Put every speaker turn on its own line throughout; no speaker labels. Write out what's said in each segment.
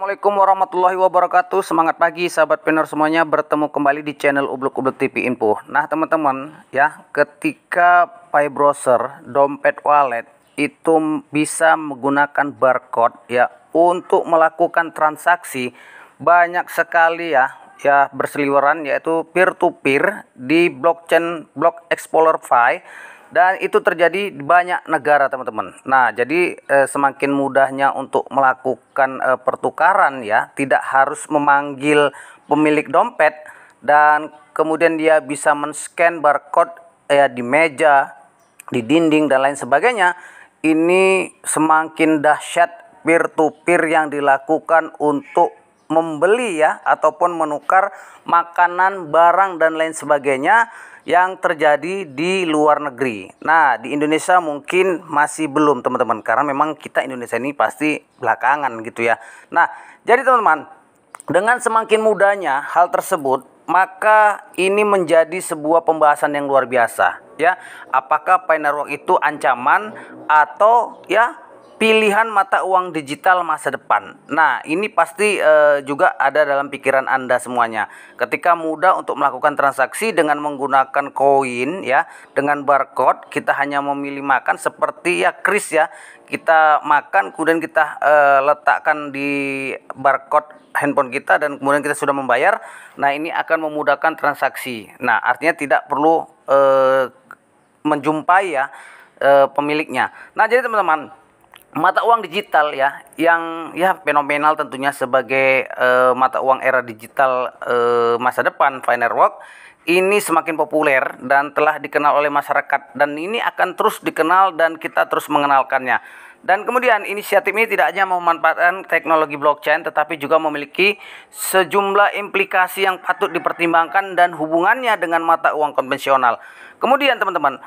Assalamualaikum warahmatullahi wabarakatuh. Semangat pagi sahabat pinner semuanya, bertemu kembali di channel Ubluk-Ubluk TV Info. Nah teman-teman ya, ketika Pi Browser dompet wallet itu bisa menggunakan barcode ya untuk melakukan transaksi, banyak sekali ya berseliweran, yaitu peer to peer di blockchain Block Explorer Pi. Dan itu terjadi di banyak negara teman-teman. Nah jadi semakin mudahnya untuk melakukan pertukaran ya, tidak harus memanggil pemilik dompet, dan kemudian dia bisa men-scan barcode ya di meja, di dinding dan lain sebagainya. Ini semakin dahsyat peer to peer yang dilakukan untuk membeli ya ataupun menukar makanan, barang dan lain sebagainya yang terjadi di luar negeri. Nah, di Indonesia mungkin masih belum teman-teman, karena memang kita Indonesia ini pasti belakangan gitu ya. Nah, jadi teman-teman, dengan semakin mudahnya hal tersebut, maka ini menjadi sebuah pembahasan yang luar biasa ya. Apakah Pi Network itu ancaman atau ya pilihan mata uang digital masa depan? Nah, ini pasti juga ada dalam pikiran Anda semuanya. Ketika mudah untuk melakukan transaksi dengan menggunakan koin ya, dengan barcode, kita hanya memilih makan seperti ya kris ya. Kita makan kemudian kita letakkan di barcode handphone kita dan kemudian kita sudah membayar. Nah, ini akan memudahkan transaksi. Nah, artinya tidak perlu menjumpai ya pemiliknya. Nah, jadi teman-teman, mata uang digital ya yang ya fenomenal tentunya sebagai mata uang era digital masa depan, Pi Network ini semakin populer dan telah dikenal oleh masyarakat, dan ini akan terus dikenal dan kita terus mengenalkannya. Dan kemudian inisiatif ini tidak hanya memanfaatkan teknologi blockchain, tetapi juga memiliki sejumlah implikasi yang patut dipertimbangkan dan hubungannya dengan mata uang konvensional. Kemudian teman-teman,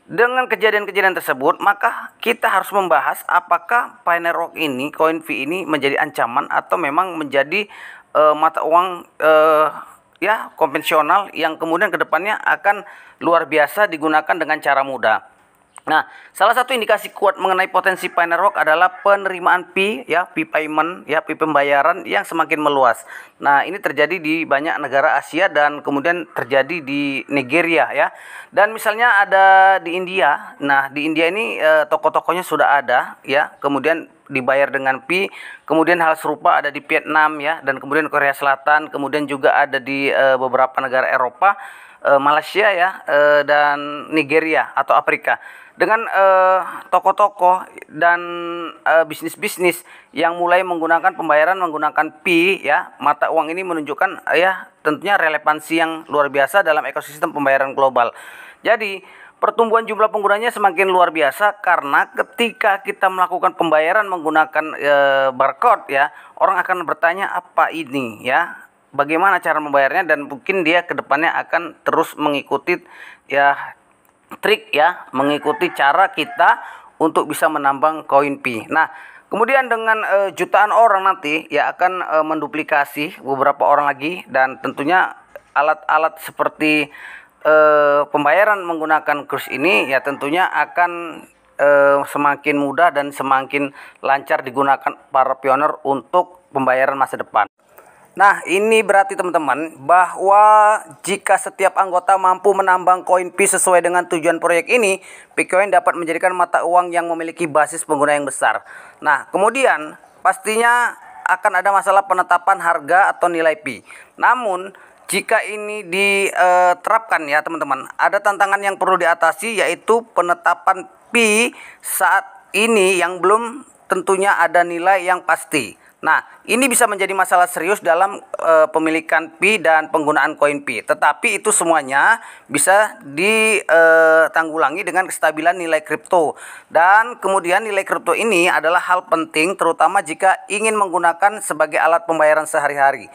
dengan kejadian-kejadian tersebut, maka kita harus membahas apakah Pi Network ini, koin Pi ini menjadi ancaman atau memang menjadi mata uang ya konvensional yang kemudian kedepannya akan luar biasa digunakan dengan cara mudah. Nah, salah satu indikasi kuat mengenai potensi Pi Network adalah penerimaan Pi ya, Pi payment ya, Pi pembayaran yang semakin meluas. Nah, ini terjadi di banyak negara Asia dan kemudian terjadi di Nigeria ya. Dan misalnya ada di India. Nah, di India ini toko-tokonya sudah ada ya, kemudian dibayar dengan Pi. Kemudian hal serupa ada di Vietnam ya, dan kemudian Korea Selatan, kemudian juga ada di beberapa negara Eropa, Malaysia ya, dan Nigeria atau Afrika. Dengan toko-toko dan bisnis-bisnis yang mulai menggunakan pembayaran menggunakan Pi ya, mata uang ini menunjukkan ya tentunya relevansi yang luar biasa dalam ekosistem pembayaran global. Jadi pertumbuhan jumlah penggunanya semakin luar biasa karena ketika kita melakukan pembayaran menggunakan barcode ya, orang akan bertanya apa ini ya, bagaimana cara membayarnya, dan mungkin dia kedepannya akan terus mengikuti ya trik ya, mengikuti cara kita untuk bisa menambang koin Pi. Nah, kemudian dengan jutaan orang nanti ya akan menduplikasi beberapa orang lagi, dan tentunya alat-alat seperti pembayaran menggunakan kurs ini ya tentunya akan semakin mudah dan semakin lancar digunakan para pionir untuk pembayaran masa depan. Nah, ini berarti teman-teman bahwa jika setiap anggota mampu menambang koin Pi sesuai dengan tujuan proyek ini, Picoin dapat menjadikan mata uang yang memiliki basis pengguna yang besar. Nah, kemudian pastinya akan ada masalah penetapan harga atau nilai Pi. Namun, jika ini diterapkan ya teman-teman, ada tantangan yang perlu diatasi, yaitu penetapan Pi saat ini yang belum tentunya ada nilai yang pasti. Nah, ini bisa menjadi masalah serius dalam pemilikan Pi dan penggunaan koin Pi. Tetapi itu semuanya bisa ditanggulangi dengan kestabilan nilai kripto. Dan kemudian nilai kripto ini adalah hal penting terutama jika ingin menggunakan sebagai alat pembayaran sehari-hari.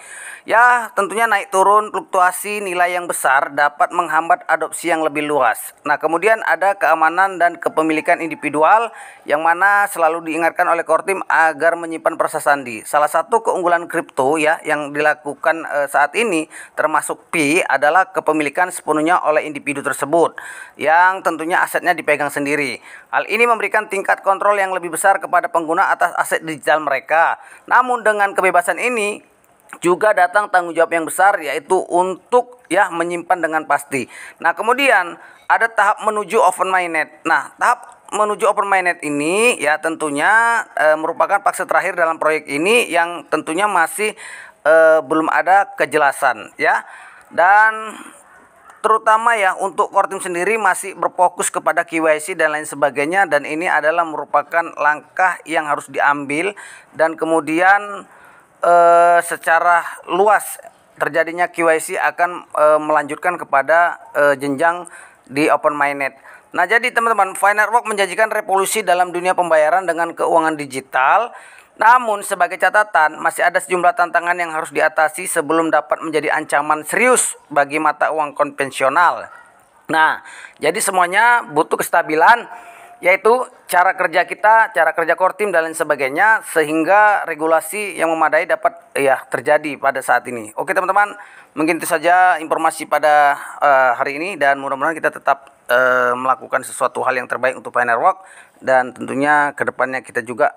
Ya, tentunya naik turun fluktuasi nilai yang besar dapat menghambat adopsi yang lebih luas. Nah, kemudian ada keamanan dan kepemilikan individual yang mana selalu diingatkan oleh core team agar menyimpan prasasti sandi. regulasi. Salah satu keunggulan kripto ya yang dilakukan saat ini termasuk Pi adalah kepemilikan sepenuhnya oleh individu tersebut yang tentunya asetnya dipegang sendiri. Hal ini memberikan tingkat kontrol yang lebih besar kepada pengguna atas aset digital mereka. Namun dengan kebebasan ini juga datang tanggung jawab yang besar, yaitu untuk ya menyimpan dengan pasti. Nah, kemudian ada tahap menuju open mainnet. Nah, tahap menuju open mainnet ini ya tentunya merupakan fase terakhir dalam proyek ini yang tentunya masih belum ada kejelasan ya. Dan terutama ya untuk core team sendiri masih berfokus kepada KYC dan lain sebagainya, dan ini adalah merupakan langkah yang harus diambil dan kemudian secara luas terjadinya KYC akan melanjutkan kepada jenjang di open mainnet. Nah, jadi teman-teman, Finerwalk menjanjikan revolusi dalam dunia pembayaran dengan keuangan digital. Namun sebagai catatan, masih ada sejumlah tantangan yang harus diatasi sebelum dapat menjadi ancaman serius bagi mata uang konvensional. Nah, jadi semuanya butuh kestabilan, yaitu cara kerja kita, cara kerja core team dan lain sebagainya, sehingga regulasi yang memadai dapat ya terjadi pada saat ini. Oke teman-teman, mungkin itu saja informasi pada hari ini, dan mudah-mudahan kita tetap melakukan sesuatu hal yang terbaik untuk Finerwalk, dan tentunya kedepannya kita juga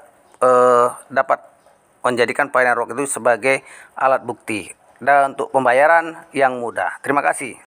dapat menjadikan Finerwalk itu sebagai alat bukti dan untuk pembayaran yang mudah. Terima kasih.